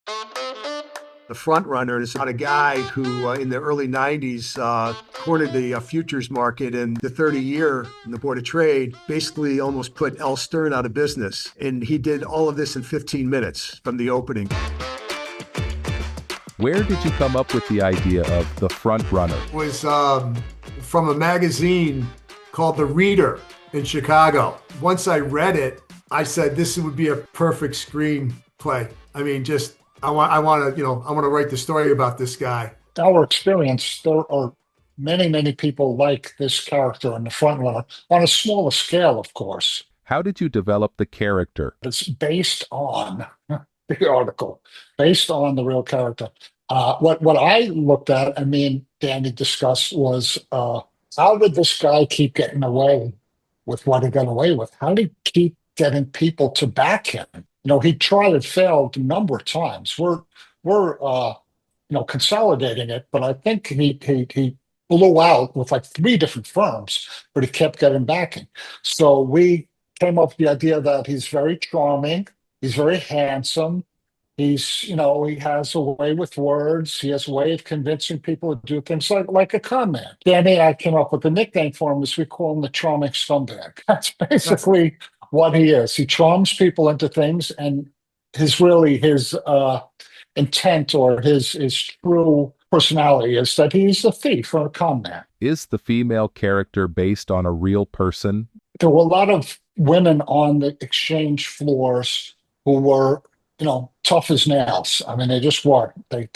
The Frontrunner is about a guy who, in the early 90s, cornered the futures market, and the 30-year in the Board of Trade basically almost put L. Stern out of business. And he did all of this in 15 minutes from the opening. Where did you come up with the idea of the Frontrunner? It was from a magazine called The Reader in Chicago. Once I read it, I said this would be a perfect screenplay. I mean, just I want to write the story about this guy. Our experience, there are many people like this character in the Frontrunner on a smaller scale, of course. How did you develop the character? It's based on the article, based on the real character. What I looked at, and me and Danny discussed, was how did this guy keep getting away with what he got away with? How did he keep getting people to back him? He tried and failed a number of times. We're consolidating it, but I think he blew out with like 3 different firms, but he kept getting backing. So we came up with the idea that he's very charming, he's very handsome, he has a way with words, he has a way of convincing people to do things like a con man. Danny and I came up with a nickname for him, as we call him the charming Sundeck. That's basically what he is. He charms people into things, and his intent or his true personality is that he's a thief or a con man. Is the female character based on a real person? There were a lot of women on the exchange floors who were, tough as nails. I mean, they just were. They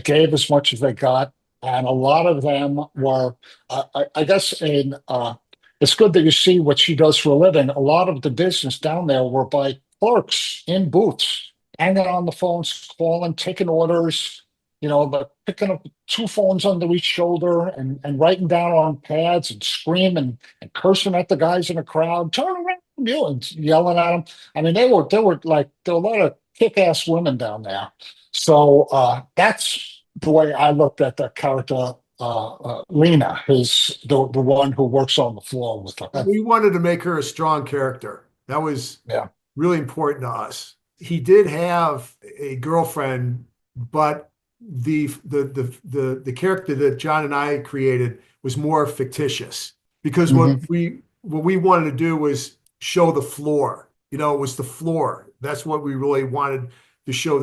gave as much as they got, and a lot of them were, I guess, it's good that you see what she does for a living. A lot of the business down there were by clerks in booths, hanging on the phones, calling, taking orders, but picking up 2 phones under each shoulder and writing down on pads and screaming and cursing at the guys in the crowd, turn around, and yelling at them. I mean, there were a lot of kick-ass women down there. So that's the way I looked at that character. Lena is the one who works on the floor with her. We wanted to make her a strong character. That was really important to us. He did have a girlfriend, but the character that John and I created was more fictitious, because what we wanted to do was show the floor. It was the floor. That's what we really wanted to show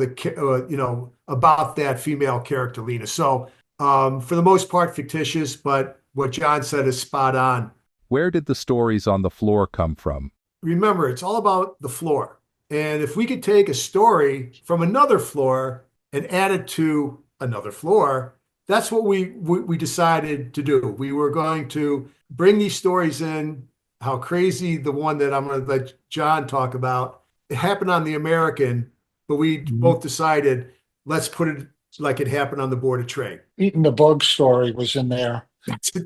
about that female character, Lena. So for the most part, fictitious, but what John said is spot on. Where did the stories on the floor come from? Remember, it's all about the floor. And if we could take a story from another floor and add it to another floor, that's what we decided to do. We were going to bring these stories in. How crazy, the one that I'm going to let John talk about, it happened on the American, but we both decided, let's put it like it happened on the Board of Trade. Eating the Bug story was in there.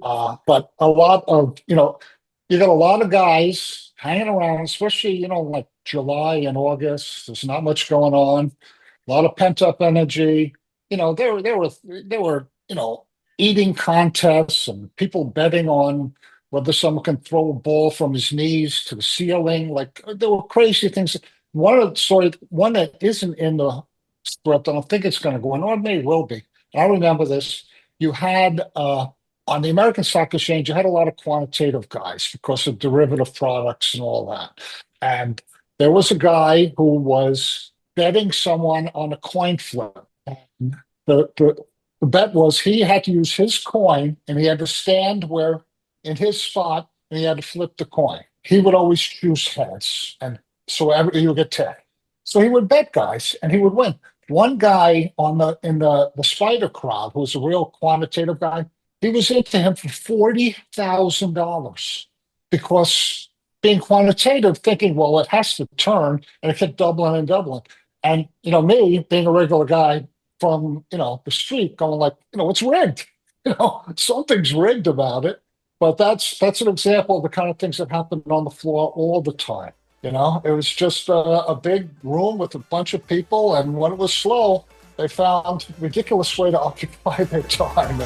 But a lot of, you got a lot of guys hanging around, especially, like July and August. There's not much going on. A lot of pent-up energy. There were eating contests and people betting on whether someone can throw a ball from his knees to the ceiling. Like, there were crazy things. One that isn't in the script, I don't think it's going to go in, or maybe it will be. I remember this. You had, on the American Stock Exchange, you had a lot of quantitative guys because of derivative products and all that. And there was a guy who was betting someone on a coin flip. And the bet was he had to use his coin, and he had to stand in his spot, and he had to flip the coin. He would always choose heads, and so he would get 10. So he would bet guys, and he would win. One guy in the spider crowd, who was a real quantitative guy, he was into him for $40,000 because being quantitative, thinking, well, it has to turn, and it kept doubling and doubling. And me being a regular guy from the street, going like, it's rigged. Something's rigged about it. But that's an example of the kind of things that happen on the floor all the time. It was just a big room with a bunch of people, and when it was slow, they found a ridiculous way to occupy their time.